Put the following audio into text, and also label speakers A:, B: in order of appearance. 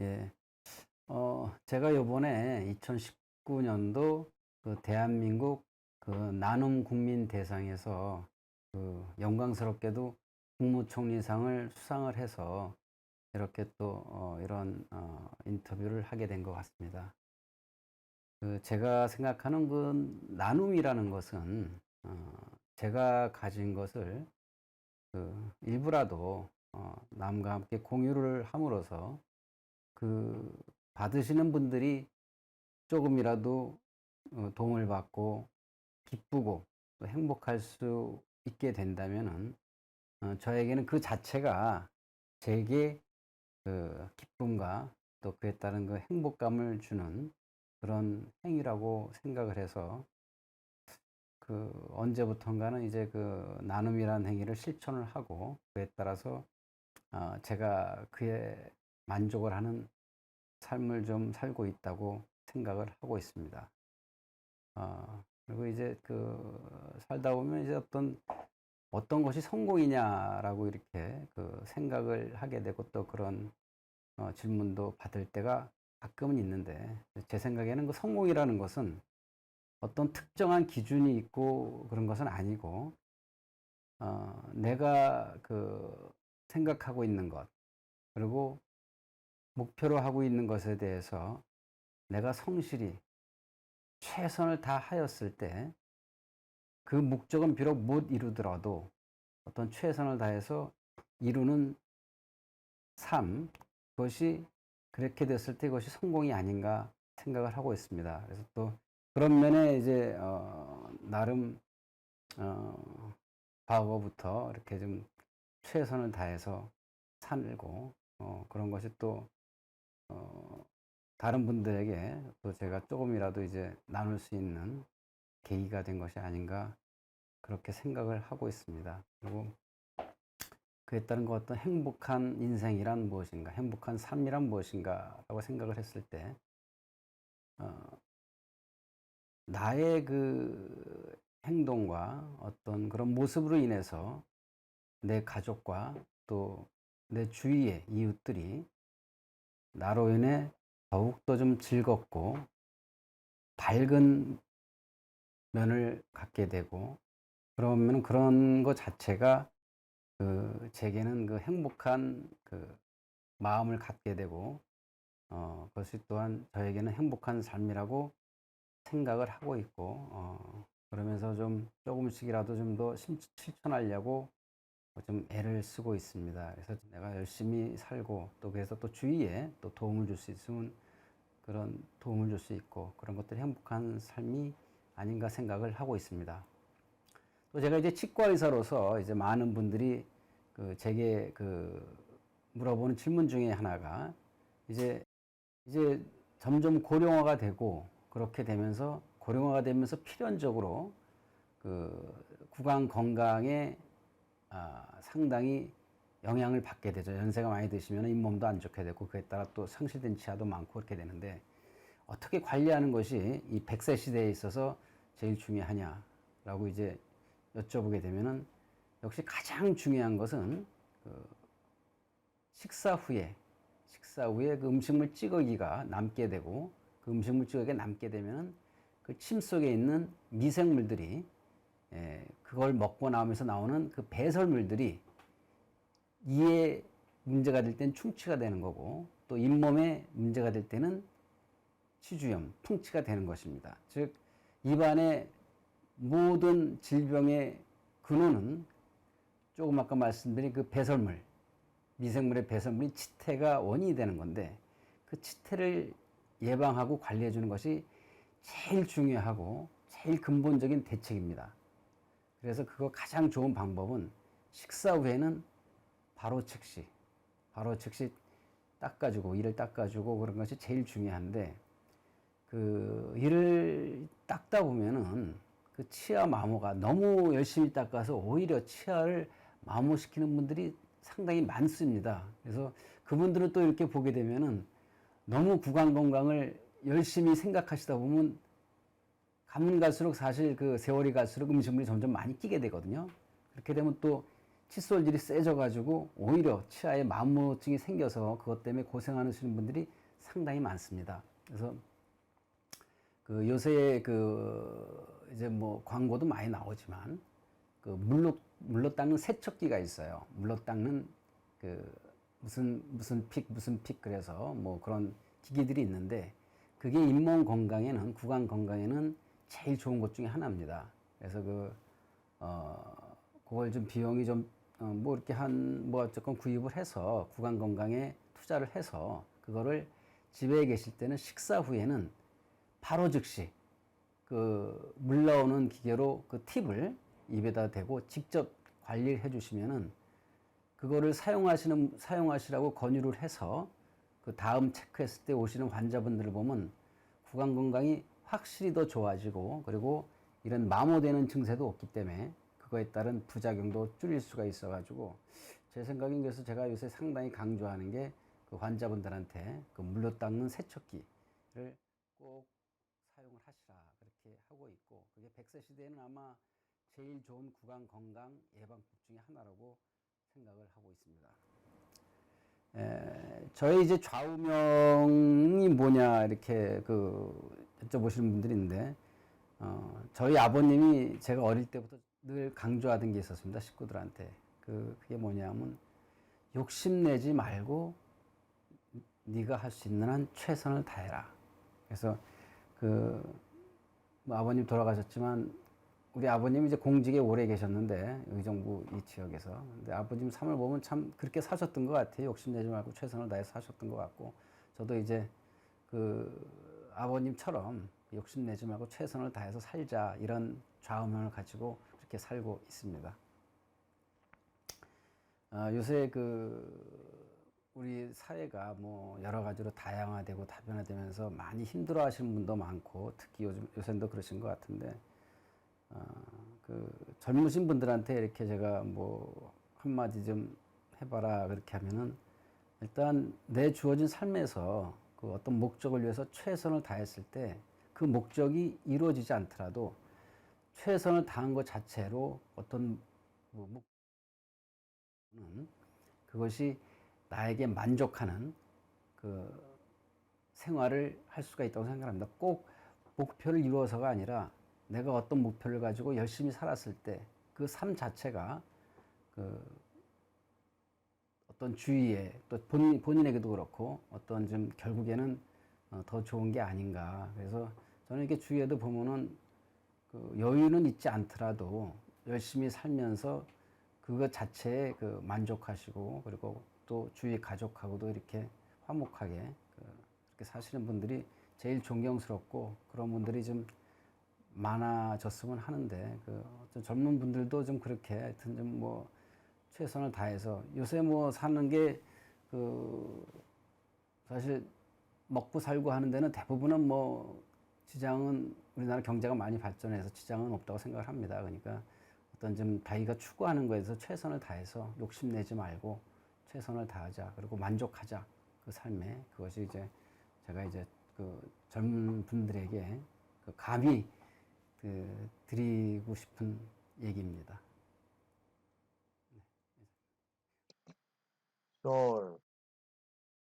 A: 예. 제가 요번에 2019년도 그 대한민국 그 나눔 국민 대상에서 그 영광스럽게도 국무총리상을 수상을 해서 이렇게 또 이런 인터뷰를 하게 된 것 같습니다. 제가 생각하는 그 나눔이라는 것은 제가 가진 것을 일부라도 남과 함께 공유를 함으로써 그 받으시는 분들이 조금이라도 도움을 받고 기쁘고 또 행복할 수 있게 된다면은 저에게는 그 자체가 제게 기쁨과 또 그에 따른 그 행복감을 주는 그런 행위라고 생각을 해서 언제부턴가는 이제 그 나눔이라는 행위를 실천을 하고 그에 따라서 제가 그에 만족을 하는 삶을 좀 살고 있다고 생각을 하고 있습니다. 그리고 이제 살다 보면 이제 어떤 것이 성공이냐라고 이렇게 생각을 하게 되고 또 그런 질문도 받을 때가 가끔은 있는데 제 생각에는 그 성공이라는 것은 어떤 특정한 기준이 있고 그런 것은 아니고 내가 생각하고 있는 것 그리고 목표로 하고 있는 것에 대해서 내가 성실히 최선을 다하였을 때 그 목적은 비록 못 이루더라도 어떤 최선을 다해서 이루는 삶, 그것이 그렇게 됐을 때 그것이 성공이 아닌가 생각을 하고 있습니다. 그래서 또 그런 면에 이제 나름 과거부터 이렇게 좀 최선을 다해서 살고 그런 것이 또 어, 다른 분들에게 또 제가 조금이라도 이제 나눌 수 있는 계기가 된 것이 아닌가 그렇게 생각을 하고 있습니다. 그리고 그에 따른 그 어떤 행복한 인생이란 무엇인가, 행복한 삶이란 무엇인가라고 생각을 했을 때, 어, 나의 행동과 어떤 그런 모습으로 인해서 내 가족과 또 내 주위의 이웃들이 나로 인해 더욱더 좀 즐겁고 밝은 면을 갖게 되고, 그러면 그런 것 자체가 제게는 행복한 마음을 갖게 되고 그것이 또한 저에게는 행복한 삶이라고 생각을 하고 있고 그러면서 좀 조금씩이라도 좀 더 실천하려고 좀 애를 쓰고 있습니다. 그래서 내가 열심히 살고 또 그래서 또 주위에 또 도움을 줄 수 있으면 그런 도움을 줄 수 있고 그런 것들이 행복한 삶이 아닌가 생각을 하고 있습니다. 또 제가 이제 치과 의사로서 이제 많은 분들이 제게 물어보는 질문 중에 하나가 이제 점점 고령화가 되고 그렇게 되면서 고령화가 되면서 필연적으로 구강 건강에 상당히 영향을 받게 되죠. 연세가 많이 드시면 잇몸도 안 좋게 되고 그에 따라 또 상실된 치아도 많고 그렇게 되는데 어떻게 관리하는 것이 이 100세 시대에 있어서 제일 중요하냐라고 이제 여쭤보게 되면은 역시 가장 중요한 것은 식사 후에 그 음식물 찌꺼기가 남게 되고 그 음식물 찌꺼기가 남게 되면은 그 침 속에 있는 미생물들이 그걸 먹고 나오면서 나오는 그 배설물들이 이에 문제가 될 땐 충치가 되는 거고 또 잇몸에 문제가 될 때는 치주염, 풍치가 되는 것입니다. 즉 입안의 모든 질병의 근원은 조금 아까 말씀드린 그 배설물, 미생물의 배설물이 치태가 원인이 되는 건데 그 치태를 예방하고 관리해 주는 것이 제일 중요하고 제일 근본적인 대책입니다. 그래서 그거 가장 좋은 방법은 식사 후에는 바로 즉시 닦아주고 이를 닦아주고 그런 것이 제일 중요한데 이를 닦다 보면은 그 치아 마모가 너무 열심히 닦아서 오히려 치아를 마모시키는 분들이 상당히 많습니다. 그래서 그분들은 또 이렇게 보게 되면은 너무 구강 건강을 열심히 생각하시다 보면 가면 갈수록 사실 세월이 갈수록 음식물이 점점 많이 끼게 되거든요. 그렇게 되면 또 칫솔질이 세져가지고 오히려 치아에 마모증이 생겨서 그것 때문에 고생하시는 분들이 상당히 많습니다. 그래서 그 요새 그 이제 뭐 광고도 많이 나오지만 그 물로 닦는 세척기가 있어요. 물로 닦는 그 무슨 픽 그래서 뭐 그런 기기들이 있는데 그게 잇몸 건강에는 구강 건강에는 제일 좋은 것 중에 하나입니다. 그래서 그걸 좀 비용이 좀 뭐 이렇게 뭐 어쨌건 구입을 해서 구강 건강에 투자를 해서 그거를 집에 계실 때는 식사 후에는 바로 즉시 그 물 나오는 기계로 그 팁을 입에다 대고 직접 관리를 해주시면은 그거를 사용하시라고 권유를 해서 그 다음 체크했을 때 오시는 환자분들을 보면 구강 건강이 확실히 더 좋아지고 그리고 이런 마모되는 증세도 없기 때문에 그거에 따른 부작용도 줄일 수가 있어가지고 제 생각엔 그래서 제가 요새 상당히 강조하는 게 그 환자분들한테 그 물로 닦는 세척기를 꼭 사용을 하시라 그렇게 하고 있고 그게 100세 시대에는 아마 제일 좋은 구강 건강 예방법 중에 하나라고 생각을 하고 있습니다. 저희 이제 좌우명이 뭐냐 이렇게 여쭤보시는 분들이 있는데 저희 아버님이 제가 어릴 때부터 늘 강조하던 게 있었습니다. 식구들한테 그게 뭐냐면 욕심내지 말고 네가 할 수 있는 한 최선을 다해라. 그래서 뭐 아버님 돌아가셨지만 우리 아버님이 이제 공직에 오래 계셨는데 의정부 이 지역에서 근데 아버님 삶을 보면 참 그렇게 사셨던 것 같아요. 욕심내지 말고 최선을 다해서 사셨던 것 같고 저도 이제 아버님처럼 욕심내지 말고 최선을 다해서 살자 이런 좌우명을 가지고 그렇게 살고 있습니다. 요새 우리 사회가 뭐 여러 가지로 다양화되고 다변화되면서 많이 힘들어하시는 분도 많고 특히 요새도 그러신 것 같은데 젊으신 분들한테 이렇게 제가 뭐 한마디 좀 해봐라 그렇게 하면은 일단 내 주어진 삶에서 그 어떤 목적을 위해서 최선을 다했을 때 그 목적이 이루어지지 않더라도 최선을 다한 것 자체로 어떤 목표는 그것이 나에게 만족하는 그 생활을 할 수가 있다고 생각합니다. 꼭 목표를 이루어서가 아니라 내가 어떤 목표를 가지고 열심히 살았을 때 그 삶 자체가 어떤 주위에 또 본인에게도 그렇고 어떤 좀 결국에는 더 좋은 게 아닌가. 그래서 저는 이렇게 주위에도 보면은 여유는 있지 않더라도 열심히 살면서 그것 자체에 만족하시고 그리고 또 주위 가족하고도 이렇게 화목하게 그렇게 사시는 분들이 제일 존경스럽고 그런 분들이 좀 많아졌으면 하는데 어떤 젊은 분들도 좀 그렇게 하여튼 좀 뭐 최선을 다해서 요새 뭐 사는 게 사실 먹고 살고 하는 데는 대부분은 뭐 지장은 우리나라 경제가 많이 발전해서 지장은 없다고 생각을 합니다. 그러니까 어떤 좀 자기가 추구하는 거에서 최선을 다해서 욕심내지 말고 최선을 다하자 그리고 만족하자 그 삶에 그것이 이제 제가 이제 젊은 분들에게 감히 드리고 싶은 얘기입니다.
B: Sure.